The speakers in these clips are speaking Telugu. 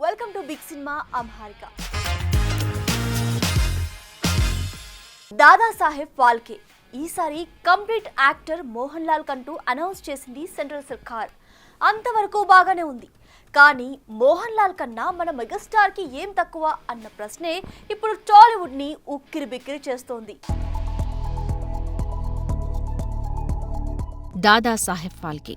వెల్కమ్ టు బిగ్ సినిమా అమ్హారిక. దాదాసాహెబ్ ఫాల్కే ఈసారి కంప్లీట్ యాక్టర్ మోహన్ లాల్ కంటూ అనౌన్స్ చేసింది సెంట్రల్ సర్కార్. అంతవరకు బాగానే ఉంది, కానీ మోహన్ లాల్ కన్నా మన మెగాస్టార్ కి ఏం తక్కువ అన్న ప్రశ్నే ఇప్పుడు టాలీవుడ్ ని ఉక్కిరి బిక్కిరి చేస్తోంది. Dadasaheb Phalke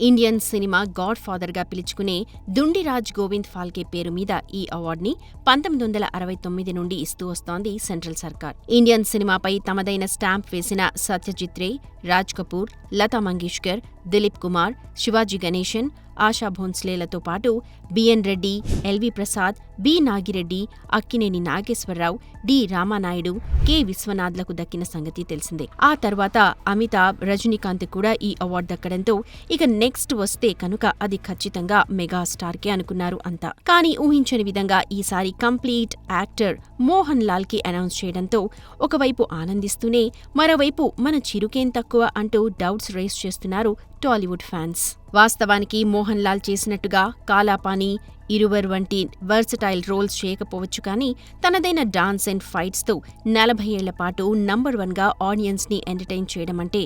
Indian cinema god ఫాదర్గా పిలుచుకునే దుండిరాజ్ గోవింద్ ఫాల్కే పేరు మీద ఈ అవార్డుని 1969 నుండి ఇస్తూ వస్తోంది సెంట్రల్ సర్కార్. ఇండియన్ సినిమాపై తమదైన స్టాంప్ వేసిన సత్యజిత్ రే, రాజ్ కపూర్, లతా మంగేష్కర్, దిలీప్ కుమార్, శివాజీ గణేశన్, ఆశా భోన్స్లేలతో పాటు B N Reddy, L V Prasad, B Nagireddy, Akkineni Nageswara Rao, D Ramanaidu, K విశ్వనాథ్లకు దక్కిన సంగతి తెలిసిందే. ఆ తర్వాత అమితాబ్, రజనీకాంత్ కూడా ఈ అవార్డు దక్కడంతో ఇక నెక్స్ట్ వస్తే కనుక అది ఖచ్చితంగా మెగాస్టార్కే అనుకున్నారు అంతా. కానీ ఊహించని విధంగా ఈసారి కంప్లీట్ యాక్టర్ మోహన్ లాల్ కి అనౌన్స్ చేయడంతో ఒకవైపు ఆనందిస్తూనే మరోవైపు మన చిరుకేం తక్కువ అంటూ డౌట్స్ రేస్ చేస్తున్నారు టాలీవుడ్ ఫ్యాన్స్. వాస్తవానికి మోహన్ లాల్ చేసినట్టుగా కాలాపాని, ఇరువర్ వంటి వర్సటైల్ రోల్స్ చేయకపోవచ్చు, కానీ తనదైన డాన్స్ అండ్ ఫైట్స్తో 40 ఏళ్ల పాటు నంబర్ 1గా ఆడియన్స్ ని ఎంటర్టైన్ చేయడం అంటే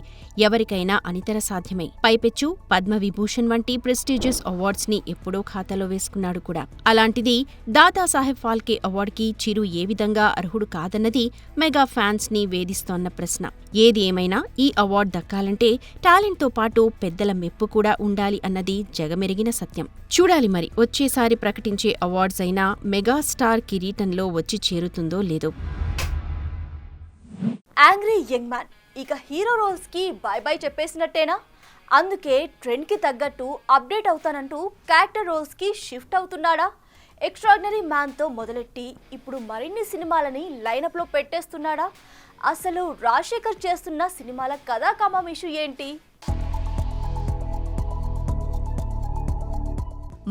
ఎవరికైనా అనితర సాధ్యమే. పైపెచ్చు పద్మవిభూషణ్ వంటి ప్రెస్టీజియస్ అవార్డ్స్ ని ఎప్పుడో ఖాతాలో వేసుకున్నాడు కూడా. అలాంటిది దాదాసాహెబ్ ఫాల్కే అవార్డుకి చిరు ఏ విధంగా అర్హుడు కాదన్నది మెగా ఫ్యాన్స్ ని వేధిస్తోన్న ప్రశ్న. ఏది ఏమైనా ఈ అవార్డు దక్కాలంటే టాలెంట్ తో పాటు పెద్దల మెప్పు కూడా ఉండాలి అన్నది జగమెరిగిన సత్యం. చూడాలి మరి వచ్చేసారి ప్రకటించే అవార్డ్స్ అయినా మెగాస్టార్ కిరీటంలో వచ్చి చేరుతుందో లేదో. యాంగ్రీ యంగ్ మ్యాన్ ఇక హీరో రోల్స్ కి బై బై చెప్పేసినట్టేనా? అందుకే ట్రెండ్ కి తగ్గట్టు అప్డేట్ అవుతానంటూ క్యారెక్టర్ రోల్స్ కి షిఫ్ట్ అవుతున్నాడా? ఎక్స్ట్రాడినరీ మ్యాన్ తో మొదలెట్టి ఇప్పుడు మరిన్ని సినిమాలని లైనప్ లో పెట్టేస్తున్నాడా? అసలు రాజశేఖర్ చేస్తున్న సినిమాల కథా కమామిషు ఏంటి?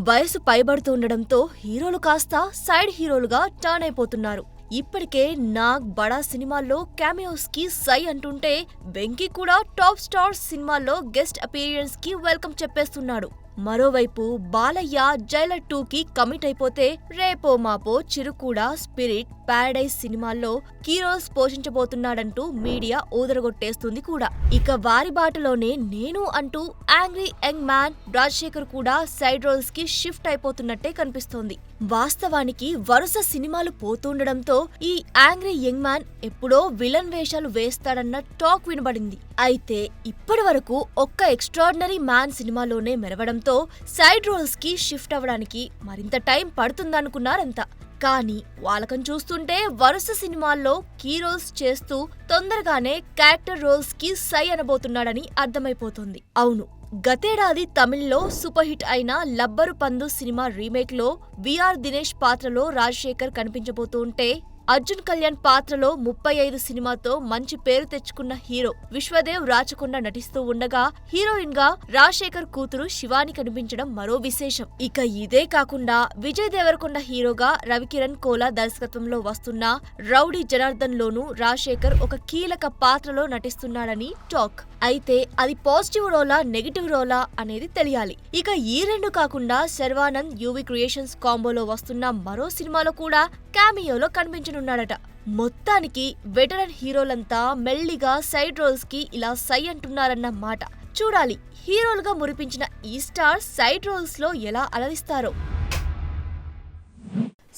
వయసు పైబడుతుండడంతో హీరోలు కాస్త సైడ్ హీరోలుగా టర్న్ అయిపోతున్నారు. ఇప్పటికే నాగ్ బడా సినిమాల్లో క్యామియోస్ కి సై అంటుంటే వెంకీ కూడా టాప్ స్టార్స్ సినిమాల్లో గెస్ట్ అపీరియన్స్ కి వెల్కమ్ చెప్పేస్తున్నాడు. మరోవైపు బాలయ్య జైలర్ 2కి కమిట్ అయిపోతే రేపో మాపో చిరు కూడా స్పిరిట్, పారడైజ్ సినిమాల్లో కీరోల్స్ పోషించబోతున్నాడంటూ మీడియా ఊదరగొట్టేస్తుంది కూడా. ఇక వారి బాటలోనే నేను అంటూ యాంగ్రీ యంగ్ మ్యాన్ రాజశేఖర్ కూడా సైడ్ రోల్స్ కి షిఫ్ట్ అయిపోతున్నట్టే కనిపిస్తోంది. వాస్తవానికి వరుస సినిమాలు పోతుండడంతో ఈ యాంగ్రీ యంగ్ మ్యాన్ ఎప్పుడో విలన్ వేషాలు వేస్తాడన్న టాక్ వినబడింది. అయితే ఇప్పటి వరకు ఒక్క ఎక్స్ట్రాడినరీ మ్యాన్ సినిమాలోనే మెరవడంతో సైడ్ రోల్స్ కి షిఫ్ట్ అవ్వడానికి మరింత టైం పడుతుందనుకున్నారంతా. కానీ వాళ్ళకం చూస్తుంటే వరుస సినిమాల్లో కీ రోల్స్ చేస్తూ తొందరగానే క్యారెక్టర్ రోల్స్ కి సై అనబోతున్నాడని అర్థమైపోతుంది. అవును, గతేడాది తమిళ్లో సూపర్ హిట్ అయిన లబ్బరు పందు సినిమా రీమేక్ లో విఆర్ దినేష్ పాత్రలో రాజశేఖర్ కనిపించబోతూ ఉంటే, అర్జున్ కళ్యాణ్ పాత్రలో 35 సినిమాతో మంచి పేరు తెచ్చుకున్న హీరో విశ్వదేవ్ రాచకొండ నటిస్తూ ఉండగా హీరోయిన్ గా రాజశేఖర్ కూతురు శివాని కనిపించడం మరో విశేషం. ఇక ఇదే కాకుండా విజయ్ దేవరకొండ హీరోగా రవికిరణ్ కోలా దర్శకత్వంలో వస్తున్న రౌడీ జనార్దన్ లోనూ రాజశేఖర్ ఒక కీలక పాత్రలో నటిస్తున్నాడని టాక్. అయితే అది పాజిటివ్ రోలా నెగిటివ్ రోలా అనేది తెలియాలి. ఇక ఈ రెండు కాకుండా శర్వానంద్ యూవి క్రియేషన్స్ కాంబోలో వస్తున్న మరో సినిమాలో కూడా క్యామియోలో కనిపించనున్నాడట. మొత్తానికి వెటరన్ హీరోలంతా మెల్లిగా సైడ్ రోల్స్ కి ఇలా సై అంటున్నారన్న మాట. చూడాలి హీరోలుగా మురిపించిన ఈ స్టార్ సైడ్ రోల్స్ లో ఎలా అలరిస్తారో.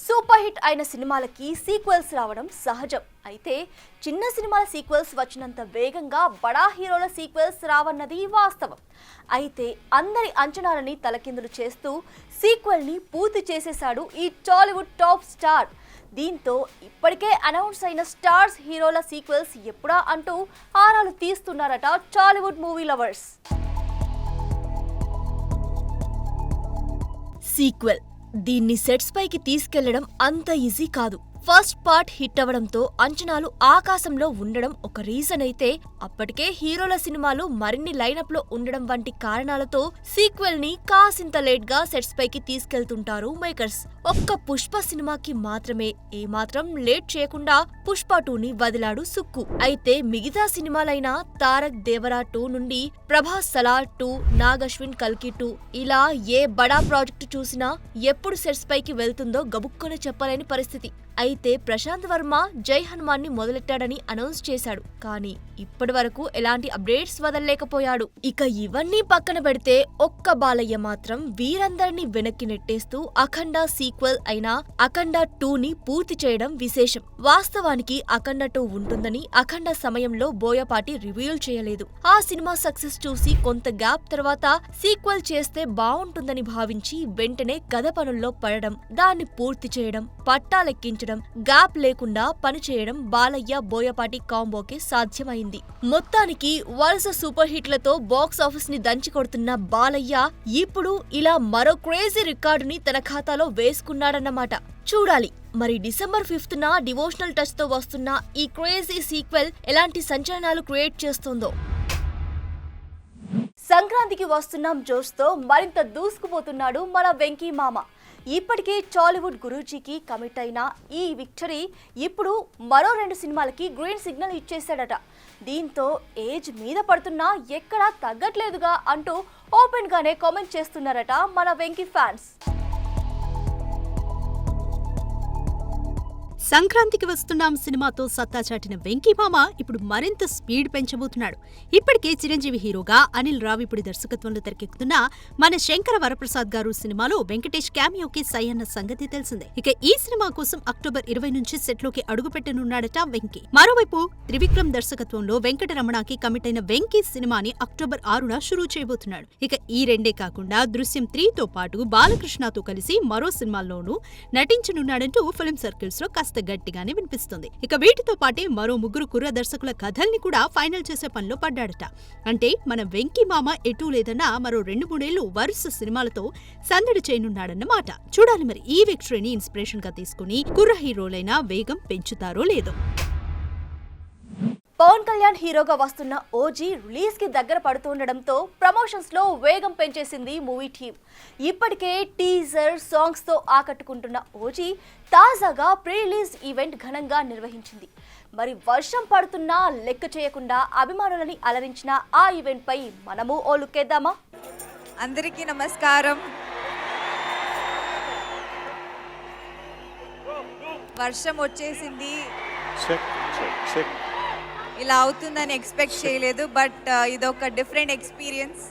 సూపర్ హిట్ అయిన సినిమాలకి సీక్వెల్స్ రావడం సహజం. అయితే చిన్న సినిమాల సీక్వెల్స్ వచ్చినంత వేగంగా బడా హీరోల సీక్వెల్స్ రావన్నది వాస్తవం. అయితే అందరి అంచనాలని తలకిందులు చేస్తూ సీక్వెల్ ని పూర్తి చేసేశాడు ఈ టాలీవుడ్ టాప్ స్టార్. దీంతో ఇప్పటికే అనౌన్స్ అయిన స్టార్స్ హీరోల సీక్వెల్స్ ఎప్పుడా అంటూ ఆరాలు తీస్తున్నారట టాలీవుడ్ మూవీ లవర్స్. సీక్వెల్ దీన్ని సెట్స్ పైకి తీసుకెళ్లడం అంత ఈజీ కాదు. ఫస్ట్ పార్ట్ హిట్ అవడంతో అంచనాలు ఆకాశంలో ఉండడం ఒక రీజన్ అయితే, అప్పటికే హీరోల సినిమాలు మరిన్ని లైనప్ లో ఉండడం వంటి కారణాలతో సీక్వెల్ ని కాసింత లేట్ గా సెట్స్ పైకి తీసుకెళ్తుంటారు మేకర్స్. ఒక్క పుష్ప సినిమాకి మాత్రమే ఏమాత్రం లేట్ చేయకుండా పుష్ప 2ని వదిలాడు సుక్కు. అయితే మిగతా సినిమాలైన తారక్ దేవరా 2 నుండి ప్రభాస్ సలార్ 2, నాగ్ అశ్విన్ కల్కి 2 ఇలా ఏ బడా ప్రాజెక్టు చూసినా ఎప్పుడు సెట్స్ పైకి వెళ్తుందో గబుక్కునే చెప్పలేని పరిస్థితి. అయితే ప్రశాంత్ వర్మ జై హనుమాన్ ని మొదలెట్టాడని అనౌన్స్ చేశాడు. కానీ ఇప్పటి వరకు ఎలాంటి అప్డేట్స్ వదలలేకపోయాడు. ఇక ఇవన్నీ పక్కన పెడితే ఒక్క బాలయ్య మాత్రం వీరందరినీ వెనక్కి నెట్టేస్తూ అఖండ సీక్వెల్ అయిన అఖండ 2ని పూర్తి చేయడం విశేషం. వాస్తవానికి అఖండ 2 ఉంటుందని అఖండ సమయంలో బోయపాటి రివీల్ చేయలేదు. ఆ సినిమా సక్సెస్ చూసి కొంత గ్యాప్ తర్వాత సీక్వెల్ చేస్తే బావుంటుందని భావించి వెంటనే కథ పనుల్లో పడడం, దాన్ని పూర్తి చేయడం, పట్టాలెక్కించడం, గ్యాప్ లేకుండా పనిచేయడం బాలయ్య బోయపాటి కాంబోకి సాధ్యమైంది. మొత్తానికి వరుస సూపర్ హిట్లతో బాక్స్ ఆఫీస్ ని దంచి కొడుతున్న బాలయ్య ఇప్పుడు ఇలా మరో క్రేజీ రికార్డుని తన ఖాతాలో వేసుకున్నాడన్నమాట. చూడాలి మరి డిసెంబర్ 5న డివోషనల్ టచ్ తో వస్తున్న ఈ క్రేజీ సీక్వెల్ ఎలాంటి సంచలనాలు క్రియేట్ చేస్తుందో. సంక్రాంతికి వస్తున్నాం జోష్తో మరింత దూసుకుపోతున్నాడు మన వెంకీ మామ. ఇప్పటికే టాలీవుడ్ గురూజీకి కమిట్ అయిన ఈ విక్టరీ ఇప్పుడు మరో 2 సినిమాలకి గ్రీన్ సిగ్నల్ ఇచ్చేశాడట. దీంతో ఏజ్ మీద పడుతున్నా ఎక్కడా తగ్గట్లేదుగా అంటూ ఓపెన్ గానే కామెంట్ చేస్తున్నారట మన వెంకీ ఫ్యాన్స్. సంక్రాంతికి వస్తున్నాం సినిమాతో సత్తా చాటిన వెంకీ మామ ఇప్పుడు మరింత స్పీడ్ పెంచబోతున్నాడు. ఇప్పటికే చిరంజీవి హీరోగా అనిల్ రావిపూడి దర్శకత్వంలో తెరకెక్కుతున్న మన శంకర వరప్రసాద్ గారు సినిమాలో వెంకటేష్ క్యామియోకి సై అన్న సంగతి తెలిసిందే. ఇక ఈ సినిమా కోసం అక్టోబర్ 20 నుంచి సెట్లోకి అడుగుపెట్టనున్నాడట వెంకీ. మరోవైపు త్రివిక్రమ్ దర్శకత్వంలో వెంకటరమణకి కమిట్ అయిన వెంకీ సినిమాని అక్టోబర్ 6న షురూ చేయబోతున్నాడు. ఇక ఈ రెండే కాకుండా దృశ్యం 3తో పాటు బాలకృష్ణతో కలిసి మరో సినిమాల్లోనూ నటించనున్నాడంటూ ఫిల్మ్ సర్కిల్స్ లో గట్టిగానే వినిపిస్తుంది. ఇక వీటితో పాటే మరో 3 కుర్ర దర్శకుల కథల్ని కూడా ఫైనల్ చేసే పనిలో పడ్డాడట. అంటే మన వెంకీ మామ ఎటూ లేదన్నా మరో 2-3 ఏళ్లు వరుస సినిమాలతో సందడి చేయనున్నాడన్నమాట. చూడాలి మరి ఈ విక్టరీని ఇన్స్పిరేషన్ గా తీసుకుని కుర్ర హీరోలైన వేగం పెంచుతారో లేదో. పవన్ కళ్యాణ్ హీరోగా వస్తున్న ఓజీ రిలీజ్ కి దగ్గర పడుతుండడంతో ప్రమోషన్స్ లో వేగం పెంచేసింది మూవీ టీమ్. ఇప్పటికే టీజర్ సాంగ్స్ తో ఆకట్టుకుంటున్న ఓజీ తాజాగా ప్రీ రిలీజ్ ఈవెంట్ ఘనంగా నిర్వహించింది. మరి వర్షం పడుతున్నా లెక్క చేయకుండా అభిమానులని అలరించిన ఆ ఈవెంట్ పై మనము ఓ లుక్కేద్దామా? అందరికీ నమస్కారం. వర్షం వచ్చేసింది, ఇలా అవుతుందని ఎక్స్పెక్ట్ చేయలేదు. బట్ ఇదొక డిఫరెంట్ ఎక్స్పీరియన్స్.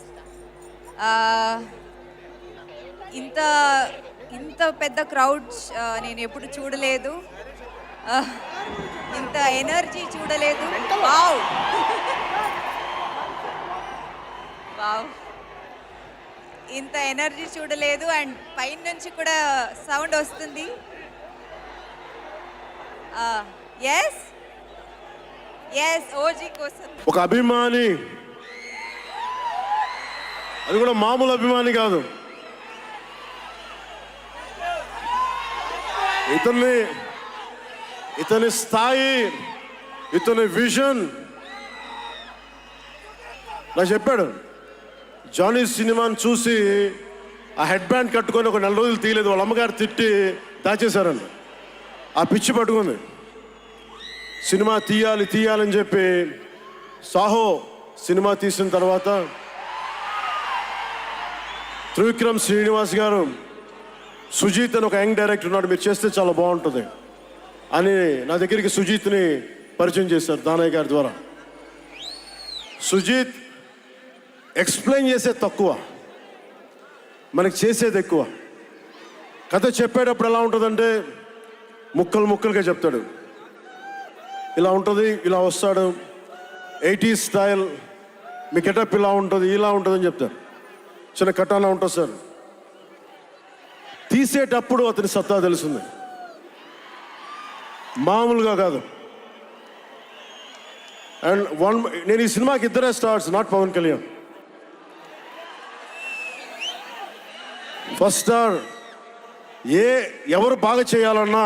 ఇంత పెద్ద క్రౌడ్స్ నేను ఎప్పుడు చూడలేదు, ఇంత ఎనర్జీ చూడలేదు. వావ్ వావ్ ఇంత ఎనర్జీ చూడలేదు. అండ్ పైన నుంచి కూడా సౌండ్ వస్తుంది. ఎస్ ఓజీ కోసం ఒక అభిమాని, అది కూడా మామూలు అభిమాని కాదు. ఇతని స్థాయి, ఇతని విజన్ నాకు చెప్పాడు. జానీ సినిమాని చూసి ఆ హెడ్ బ్యాండ్ కట్టుకొని ఒక 4 రోజులు తీయలేదు. వాళ్ళ అమ్మగారు తిట్టి దాచేశారండి. ఆ పిచ్చి పట్టుకుంది. సినిమా తీయాలని చెప్పి సాహో సినిమా తీసిన తర్వాత త్రివిక్రమ్ శ్రీనివాస్ గారు, సుజీత్ అని ఒక యంగ్ డైరెక్టర్ ఉన్నాడు, మీరు చేస్తే చాలా బాగుంటుంది అని నా దగ్గరికి సుజీత్ని పరిచయం చేశారు దానయ్య గారి ద్వారా. సుజీత్ ఎక్స్ప్లెయిన్ చేసేది తక్కువ, మనకి చేసేది ఎక్కువ. కథ చెప్పేటప్పుడు ఎలా ఉంటుందంటే ముక్కలుగా చెప్తాడు. ఇలా ఉంటుంది, ఇలా వస్తాడు, 80s స్టైల్, మీ గెటప్ ఇలా ఉంటుంది, ఇలా ఉంటుందని చెప్తారు. చిన్న కటానా ఉంటుంది సార్. తీసేటప్పుడు అతని సత్తా తెలిసింది, మామూలుగా కాదు. అండ్ నేను ఈ సినిమాకి 2 stars, not Pawan Kalyan. First star ఎవరు బాగా చేయాలన్నా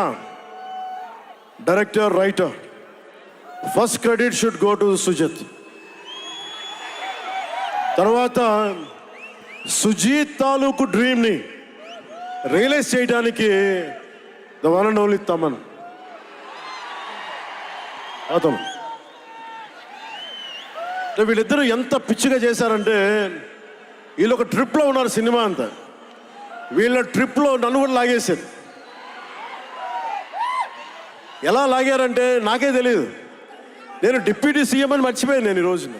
director, writer. First credit should go to Sujeeth. తర్వాత సుజీత్ తాలూకు డ్రీమ్ని రియలైజ్ చేయడానికి the one and only Thaman. అతను వీళ్ళిద్దరూ ఎంత పిచ్చిగా చేశారంటే, వీళ్ళు ఒక ట్రిప్లో ఉన్నారు సినిమా అంతా. వీళ్ళ ట్రిప్లో నన్ను కూడా లాగేశారు. ఎలా లాగారంటే నాకే తెలియదు. నేను డిప్యూటీ సీఎం అని మర్చిపోయాను నేను ఈ రోజున.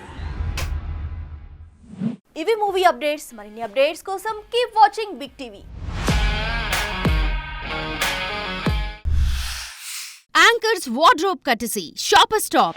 ఇవి మూవీ అప్డేట్స్. మరిన్ని అప్డేట్స్ కోసం keep watching big TV. Anchors wardrobe courtesy shopper stop.